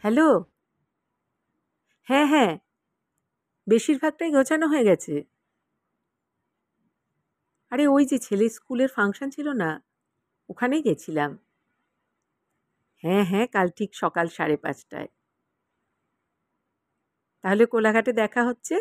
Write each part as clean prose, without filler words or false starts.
Hello. হ্যাঁ, হ্যাঁ, বেশিরভাগটাই গোছানো হয়ে গেছে। আরে ওই যে ছেলের স্কুলের ফাংশন ছিল না, ওখানেই গেছিলাম। হ্যাঁ, হ্যাঁ, কাল ঠিক সকাল 5:30টায়। তাহলে কোলাঘাটে দেখা হচ্ছে?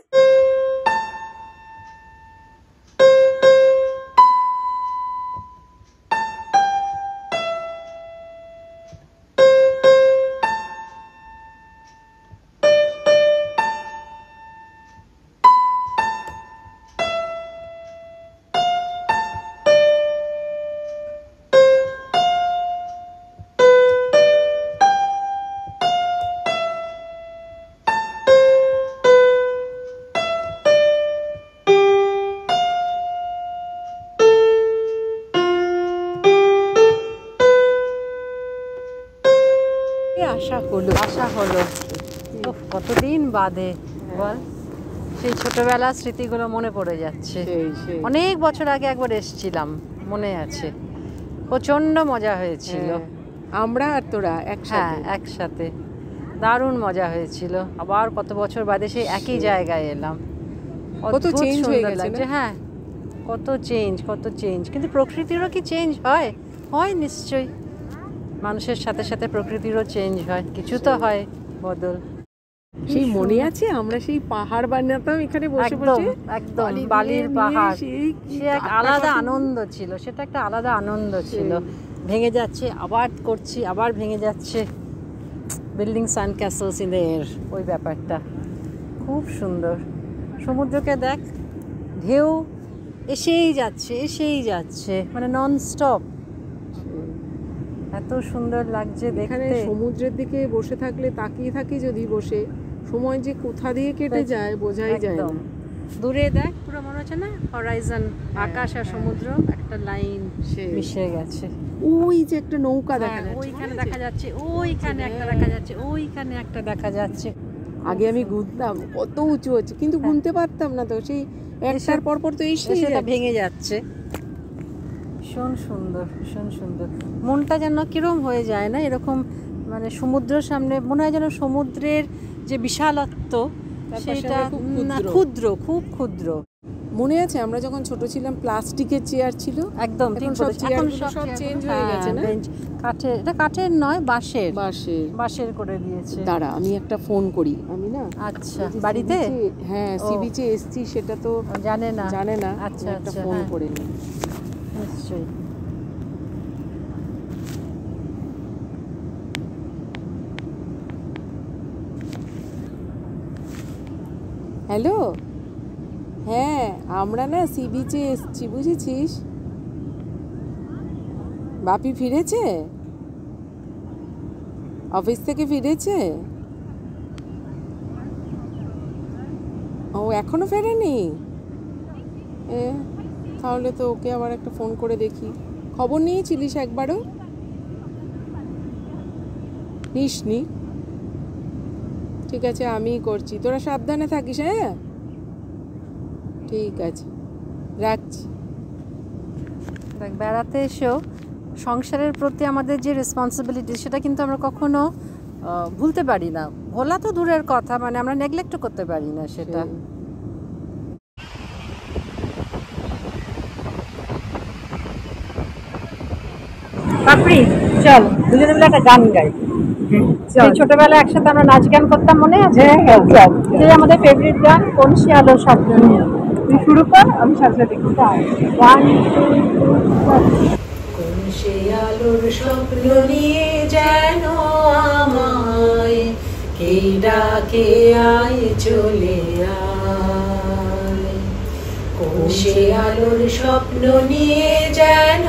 আশা হলো কতদিন বাদে বল, সেই ছোটবেলার স্মৃতিগুলো মনে পড়ে যাচ্ছে। অনেক বছর আগে একবার এসেছিলাম, মনে আছে, প্রচন্ড মজা হয়েছিল। আমরা আর তোরা একসাথে। একসাথে দারুণ মজা হয়েছিল। আবার কত বছর বাদে সেই একই জায়গায় এলাম। কত চেঞ্জ হয়ে গেছে। হ্যাঁ, কত চেঞ্জ, কিন্তু প্রকৃতিরও কি চেঞ্জ হয়? হয় নিশ্চয়ই, মানুষের সাথে সাথে প্রকৃতিরও চেঞ্জ হয়, কিছু তো হয় বদল। সেই মনে আছে আমরা সেই পাহাড় বানাতাম এখানে বসে বসে, একদম বালির পাহাড়, সে এক আলাদা আনন্দ ছিল, সেটা একটা আলাদা আনন্দ ছিল। ভেঙে যাচ্ছে, আবার করছি, আবার ভেঙে যাচ্ছে, বিল্ডিং সান্ড ক্যাসলস ইন দ্য এয়ার, ওই ব্যাপারটা খুব সুন্দর। সমুদ্রকে দেখ, ঢেউ এসেই যাচ্ছে, মানে নন স্টপ, এত সুন্দর লাগছে দেখতে। সমুদ্রের দিকে বসে থাকলে, তাকিয়ে থাকি যদি বসে, সময় যে কোথা দিয়ে কেটে যায় বোঝাই যায় না। দূরে দেখ, পুরো মনে হচ্ছে না হরাইজন, আকাশ আর সমুদ্র একটা লাইন মিশে গেছে। ওই যে একটা নৌকা দেখা যাচ্ছে, ওইখানে দেখা যাচ্ছে, ওইখানে একটা দেখা যাচ্ছে, ওইখানে একটা দেখা যাচ্ছে। আগে আমি গুনতাম কত উঁচু হচ্ছে, কিন্তু গুনতে পারতাম না তো, সেই একটার পর তো সেটা ভেঙে যাচ্ছে। ভীষণ সুন্দর, মনটা যেন কিরম হয়ে যায় না এরকম, মানে সমুদ্রের সামনে মনে হয় যেন সমুদ্রের যে বিশালত্ব সেটা খুব ক্ষুদ্র। মনে আছে আমরা যখন ছোট ছিলাম প্লাস্টিকের চেয়ার ছিল, একদম ঠিক বলেছিস। এখন সব চেঞ্জ হয়ে গেছে না, কাঠের, এটা কাঠের নয়, বাঁশের করে দিয়েছে। দাঁড়া আমি একটা ফোন করি। আমি না, আচ্ছা, বাড়িতে, হ্যাঁ সি বিচে এসছি, সেটা তো জানে না। আচ্ছা, একটা ফোন করে নি নিশ্চয়ই। হ্যালো, হ্যাঁ আমরা না সি বিচে এসছি, বুঝেছিস? বাপি ফিরেছে, অফিস থেকে ফিরেছে। ও এখনো ফেরেনি? তাহলে তো ওকে আবার একটা ফোন করে দেখি। খবর নিয়েছিলিস একবারও? নিসনি? ঠিক আছে, আমিই করছি, তোরা সাবধানে থাকিস। হ্যাঁ ঠিক আছে, রাখছি। বেড়াতে এসেও সংসারের প্রতি আমাদের যে রেসপন্সিবিলিটি, সেটা কিন্তু আমরা কখনো ভুলতে পারি না। ভোলা তো দূরের কথা, মানে আমরা নেগলেক্ট করতে পারি না সেটা। পাপড়ি, চল দুজনে মিলে একটা গান গাই। ছোটবেলায় একসাথে আমরা নাচ গান করতাম, মনে আছে? যে আমাদের ফেভারিট গান, কোন সে আলোর স্বপ্ন নিয়ে। তুই শুরু কর, আমি সাথে দেখি। কোন সে আলোর স্বপ্ন নিয়ে যেন আমায় কে ডাকে, আয় চলে আয়। কোন সে আলোর স্বপ্ন নিয়ে যেন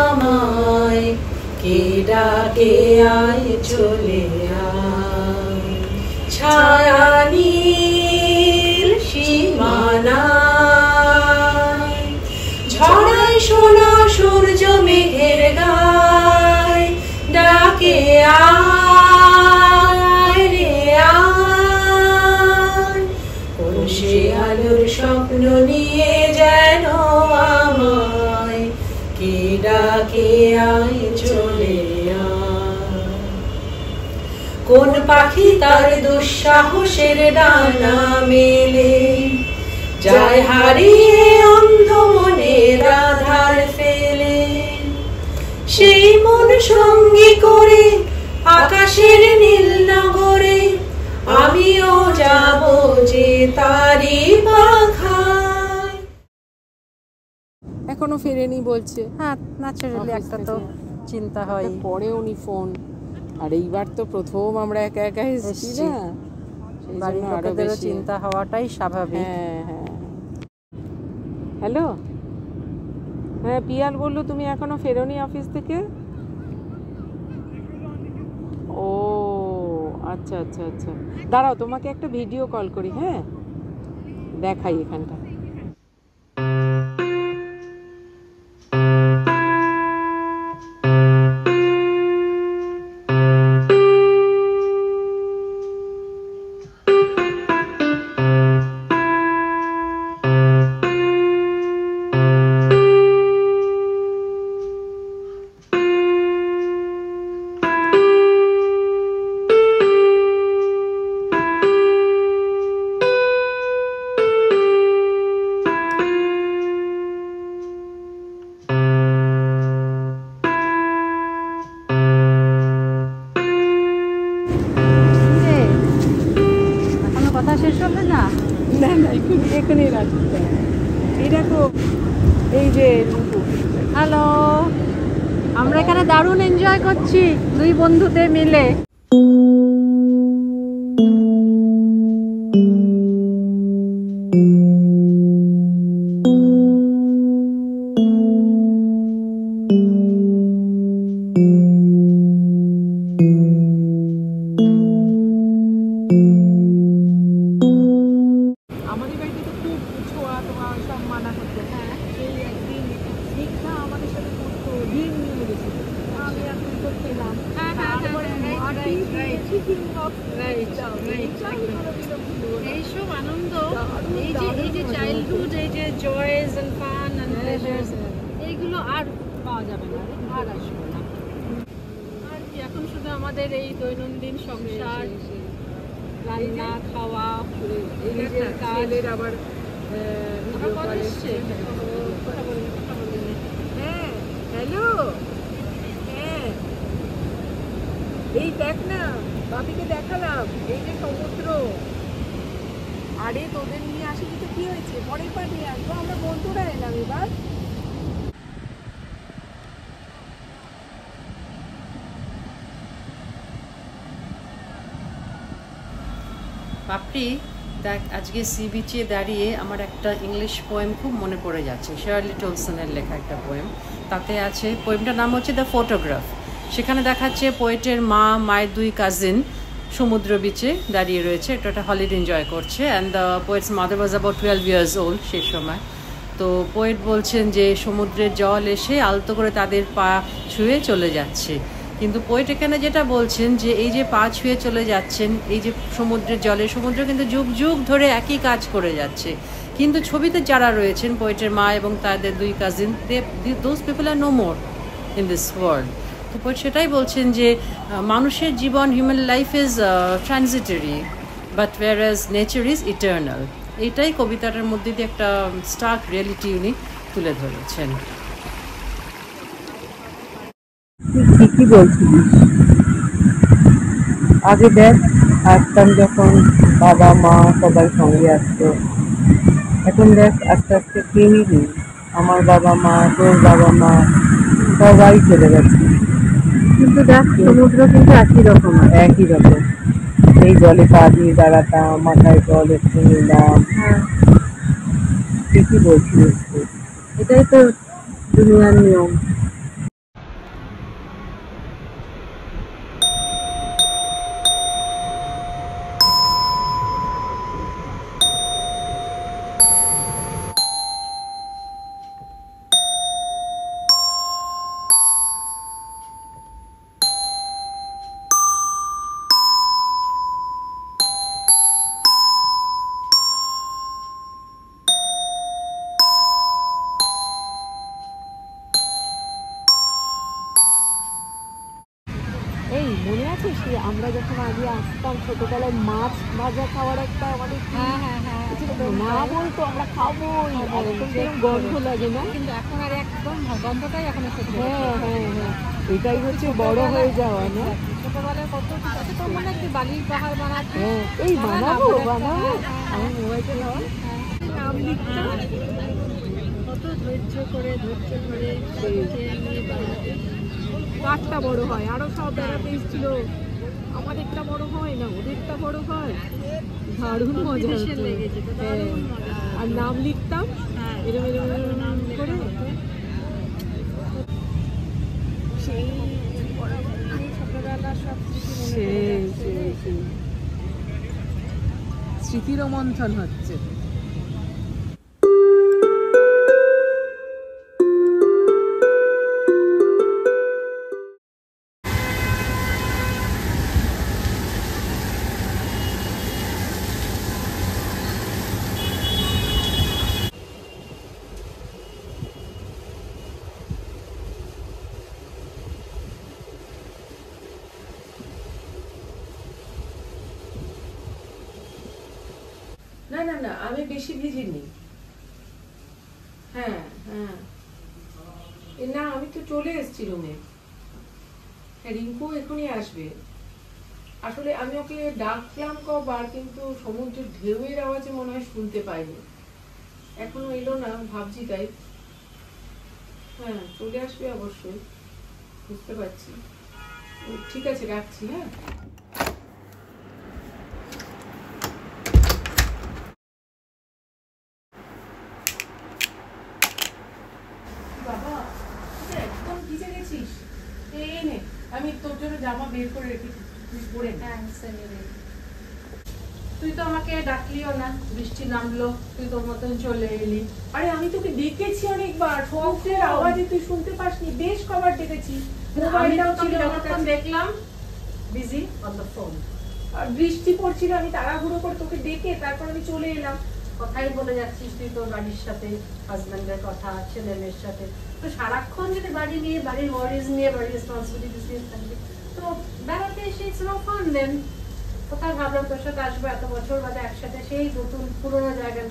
আমায় কে ডাকে, আয় চলে আয়। ছায়া নীল সীমানায় ঝড়াই সোনা সূর্য মেঘের গায়, ডাকে আয় রে আয়। কোন সে আলোর স্বপ্ন নিয়ে যেন আমায় কে ডাকে, আয় চলে আয়। কোন পাখি তার দুঃসাহসের ডানা মেলে, যায় হারিয়ে অন্ধ মনের আধার ফেলে। সেই মন সঙ্গী করে আকাশের নীল নগরে, আমিও যাব যে তারি পাখায়। এখনো ফেরেনি বলছে। হ্যাঁ, ন্যাচারালি একটা তো চিন্তা হয়। পরেও নি ফোন, আর এইবার তো প্রথম আমরা একা একা এসেছি না, বাড়ির লোকেদেরও চিন্তা হওয়াটাই স্বাভাবিক। হ্যাঁ হ্যাঁ। হ্যালো, হ্যাঁ পিয়াল বললো তুমি এখনো ফেরোনি অফিস থেকে? ও আচ্ছা আচ্ছা আচ্ছা, দাঁড়াও তোমাকে একটা ভিডিও কল করি, হ্যাঁ দেখাই এখানটা। কথা শেষ হবে না? না না, এখানেই রাখি। এই দেখো, এই যে হ্যালো, আমরা এখানে দারুণ এনজয় করছি দুই বন্ধুতে মিলে। আমাদের বাড়িতে তো খুব ছোঁয়া তোমার সব মানা করতো। হ্যাঁ, সেই একদিন দীক্ষা আমাদের সাথে করতো, ডিম নিয়ে গেছিল, আমি আর তুই তো খেলাম। এইসব আনন্দ, এই যে চাইল্ডহুড, এই যে joys and fun and pleasures, এইগুলো আর পাওয়া যাবে না, আর আসবে না। আর কি, এখন শুধু আমাদের এই দৈনন্দিন সংসার, রান্না খাওয়া, নিজের কাজ। আবার হ্যাঁ হ্যালো, হ্যাঁ এই দেখ না, বাপিকে দেখালাম এই যে সমুদ্র। আরে তোদের নিয়ে আসিনি তো কি হয়েছে, পরের বার নিয়ে আসবো, আমরা বন্ধুরা এলাম এবার। পাপড়ি দেখ, আজকে সি বিচে দাঁড়িয়ে আমার একটা ইংলিশ পোয়েম খুব মনে পড়ে যাচ্ছে, শার্লি টলসনের লেখা একটা পোয়েম। তাতে আছে, পোয়েমটার নাম হচ্ছে দ্য ফটোগ্রাফ। সেখানে দেখাচ্ছে পোয়েটের মায়ের দুই কাজিন সমুদ্র বিচে দাঁড়িয়ে রয়েছে, এটা একটা হলিডে এনজয় করছে। And the poets mother was about 12 years old সেই সময়। তো পোয়েট বলছেন যে সমুদ্রের জল এসে আলতো করে তাদের পা ছুঁয়ে চলে যাচ্ছে, কিন্তু পোয়েট এখানে যেটা বলছেন যে এই যে পা ছুঁয়ে চলে যাচ্ছেন, এই যে সমুদ্রের জলে, সমুদ্র কিন্তু যুগ যুগ ধরে একই কাজ করে যাচ্ছে, কিন্তু ছবিতে যারা রয়েছেন পোয়েটের মা এবং তাদের দুই cousin, those people are no more in this world. তো পোয়েট সেটাই বলছেন যে মানুষের জীবন, human life is transitory but whereas nature is eternal. এইটাই কবিতাটার মধ্যে দিয়ে একটা স্টার্ক রিয়েলিটি উনি তুলে ধরেছেন। ঠিকই বলছিলিস। আগে দেখ, আসতাম যখন বাবা মা সবাই সঙ্গে আসতো, এখন দেখ আস্তে আস্তে কেউই নেই। আমার বাবা মা, তোর বাবা মা সবাই চলে গেছে, কিন্তু দেখ সমুদ্র কিন্তু একই রকম, একই রকম। এই জলে পা দিয়ে দাঁড়াতাম, মাথায় জল একটু নিলাম। হ্যাঁ ঠিকই বলছিলিস, এটাই তো দুনিয়ার নিয়ম। এই মনে আছে সে আমরা যখন আগে আসতাম ছোটবেলায় মাছ ভাজা খাওয়ার একটা আমাদের মা বলতো আমরা খাবো, গন্ধ লাগে না, কিন্তু এখন আর একদম গন্ধটাই এখন হ্যাঁ হ্যাঁ হ্যাঁ এটাই হচ্ছে বড় হয়ে যাওয়া না। ছোটবেলায় কত তো মনে একটি বালির পাহাড় বানাচ্ছে। হ্যাঁ এই বানাবো বানাবো আমার মোবাইলটা নাও। নাম লিখতাম, কত ধৈর্য করে কাঠটা বড় হয়, আরো সব বেড়াতে এসেছিল, আমাদেরটা বড় হয় না ওদেরটা বড় হয়, দারুণ মজা লেগেছে। আর নাম লিখতাম এরম এরম এরম নাম করে। সেই ছোটবেলার সব স্মৃতির মন্থন হচ্ছে। না না না, আমি বেশি ভিজিনি। হ্যাঁ হ্যাঁ না, আমি তো চলে এসেছি রুমে। হ্যাঁ, রিঙ্কু এখনই আসবে। আসলে আমি ওকে ডাকলাম কবার, কিন্তু সমুদ্রের ঢেউয়ের আওয়াজে মনে হয় শুনতে পাইনি, এখনো এলো না, ভাবছি তাই। হ্যাঁ চলে আসবে অবশ্যই, বুঝতে পারছি। ঠিক আছে, রাখছি। হ্যাঁ বাবা, তুই একদম ভিজে গেছিস। এই নে, আমি তোর জন্য জামা বের করে রেখেছি, তুই পরে নে। তুই তো আমাকে ডাকলিও না, বৃষ্টি নামলো, তুই তোর মতন চলে এলি। আরে আমি তোকে ডেকেছি অনেকবার, সমুদ্রের আওয়াজে তুই শুনতে পাসনি, বেশ কবার ডেকেছি। মোবাইলটাও ছিল আমার কাছে। দেখলাম বিজি অন দ্য ফোন, আর বৃষ্টি পড়ছিল, আমি তাড়াহুড়ো করে তোকে ডেকে তারপর আমি চলে এলাম। কথাই বলে যাচ্ছিস তুই তোর বাড়ির সাথে, হাজবেন্ডের কথা, ছেলে মেয়ের সাথে। তো সারাক্ষণ যদি বাড়ি নিয়ে, বাড়ির ওয়ারিজ নিয়ে, বাড়ির রেসপন্সিবিলিটিস নিয়ে থাকবি, তো বেড়াতে এসে ইটস নো ফান দেন। কোথায় ভাবলাম তোর সাথে আসবো, এত বছর বাদে একসাথে সেই নতুন পুরোনো জায়গায়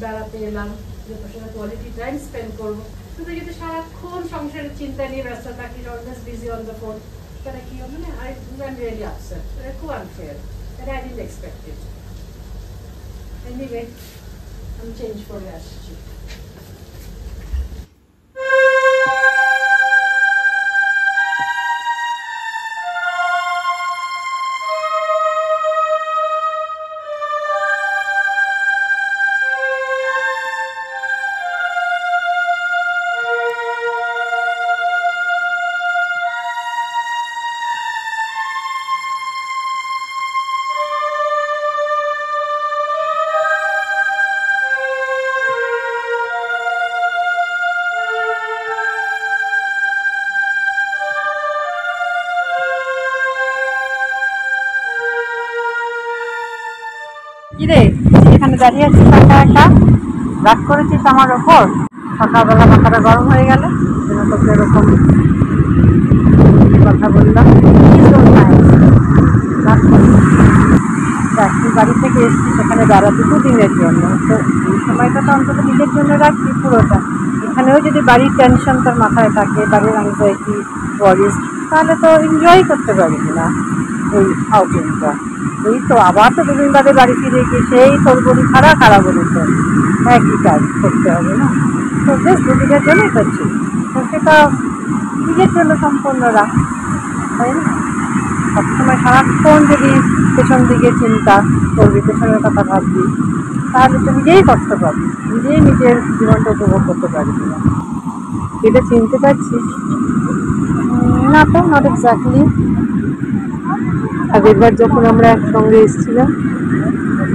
বেড়াতে এলাম, যে তোর সাথে কোয়ালিটি টাইম স্পেন্ড করবো। কিন্তু যদি সারাক্ষণ সংসারের চিন্তা নিয়ে ব্যস্ত থাকিস, always busy on the phone, তাহলে কি হবে না? আই এম রিয়েলি আপসেট, খুব unfair, that I didn't expect it. Anyway আমি চেঞ্জ করে আসছি। কিরে এখানে দাঁড়িয়ে আছিস একা একা, রাগ করেছিস আমার ওপর? সকালবেলা মাথাটা গরম হয়ে গেল, তোকে এরকম কথা বললাম। তুই বাড়ি থেকে এসছিস সেখানে বেড়াতে দুদিনের জন্য, তো এই সময়টা তো অন্তত নিজের জন্য রাখবি পুরোটা। এখানেও যদি বাড়ির টেনশন তোর মাথায় থাকে, বাড়ির অ্যাংজাইটি, ওয়ারিজ, তাহলে তো এনজয় করতে পারবি না এই আউটিংটা। এই তো আবার তো দুদিন বাদে বাড়ি ফিরে গিয়ে সেই তোর বলি খারাপ বলেছে, একই কাজ করতে হবে না? তো বেশ দুদিনের জন্যই করছি, তো সেটা নিজের জন্য সম্পূর্ণ রাখ, তাই না? সবসময় সারাক্ষণ যদি পেছন দিকে চিন্তা করবি, পেছনের কথা ভাববি, তাহলে তো নিজেই কষ্ট পাবি, নিজেই নিজের জীবনটা উপভোগ করতে পারবি না। এটা চিনতে পারছিস? না তো, নট এক্স্যাক্টলি। আগেরবার যখন আমরা একসঙ্গে এসেছিলাম,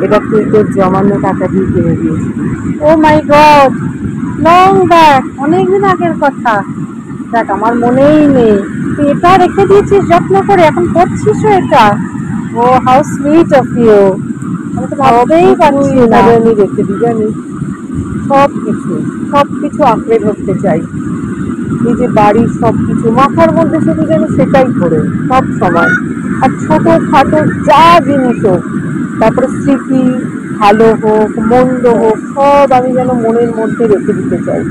এটা তুই তোর জমানো টাকা দিয়ে কিনে দিয়েছিস। ও মাই গড, লং ব্যাক, অনেকদিন আগের কথা। দেখ আমার মনেই নেই, তুই এটা রেখে দিয়েছিস যত্ন করে, এখন করছিসও এটা? ও হাউ সুইট অফ ইউ। আমি তো ভাবতেই পারছি না। আমি রেখে দিই, জানিস, সব কিছু আঁকড়ে ধরতে চাই, এই যে বাড়ির সব কিছু মাথার মধ্যে শুধু যেন সেটাই করে সব সময়। আর ছোট খাটো যা জিনিস হোক, তারপরে স্মৃতি ভালো হোক মন্দ হোক সব আমি যেন মনের মধ্যে রেখে দিতে চাই।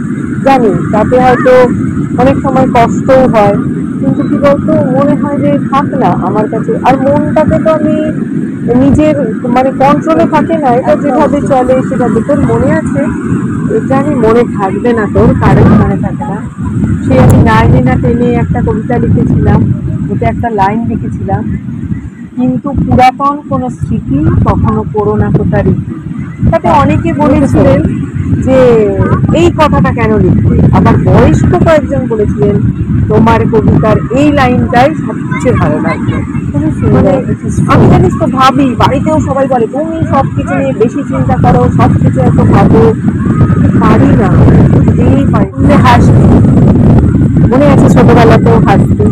জানি তাতে হয়তো অনেক সময় কষ্টও হয়, কিন্তু কি বলতো মনে হয় যে থাক না আমার কাছে। আর মনটাকে তো আমি নিজের মানে কন্ট্রোলে থাকে না, এটা যেভাবে চলে সেভাবে। তোর মনে আছে, এটা আমি মনে থাকবে না, তোর কারণ মনে থাকে না, সে আমি 9 না 10 একটা কবিতা লিখেছিলাম, ওটা একটা লাইন লিখেছিলাম, কিন্তু পুরাতন কোনো স্মৃতি কখনো করো না কোথা রীতি। তাতে অনেকে বলেছিলেন যে এই কথাটা কেন লিখবে, আবার বয়স্ক কয়েকজন বলেছিলেন তোমার কবিতার এই লাইনটাই সবচেয়ে ভালো লাগবে। মানে আমি জানিস তো ভাবি, বাড়িতেও সবাই বলে তুমি সব কিছু নিয়ে বেশি চিন্তা করো, সব কিছু এত ভাবো, পারি না, এই পারি না। হাসি মনে আছে, ছোটবেলাতেও হাসতে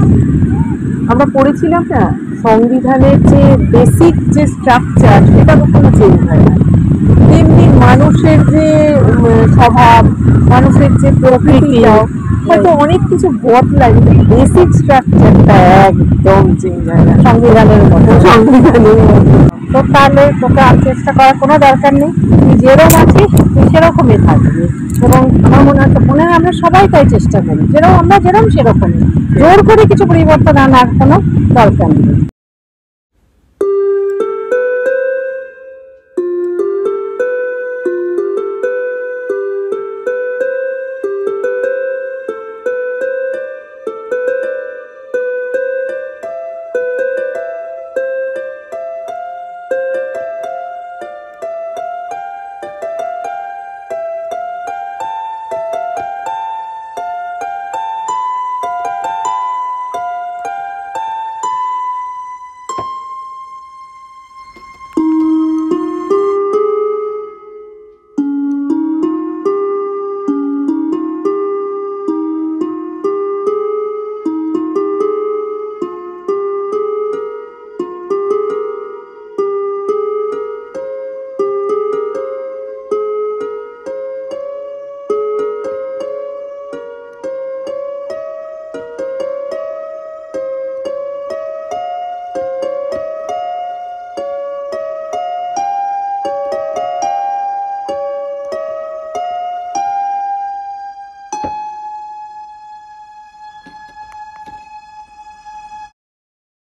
আমরা পড়েছিলাম না, সংবিধানের যে বেসিক যে স্ট্রাকচার সেটা কখনো চেঞ্জ হয় না, তেমনি মানুষের যে স্বভাব, মানুষের যে প্রকৃতিটাও হয়তো অনেক কিছু বদলায়, কিন্তু বেসিক স্ট্রাকচারটা একদম চেঞ্জ হয় না, সংবিধানের মতো। তো তাহলে তোকে আর চেষ্টা করার কোনো দরকার নেই, তুই যেরকম আছিস তুই সেরকমই থাকবি। এবং আমার মনে হয় আমরা সবাই তাই চেষ্টা করি, যেরকম আমরা যেরকম সেরকমই, জোর করে কিছু পরিবর্তন আনার কোনো দরকার নেই।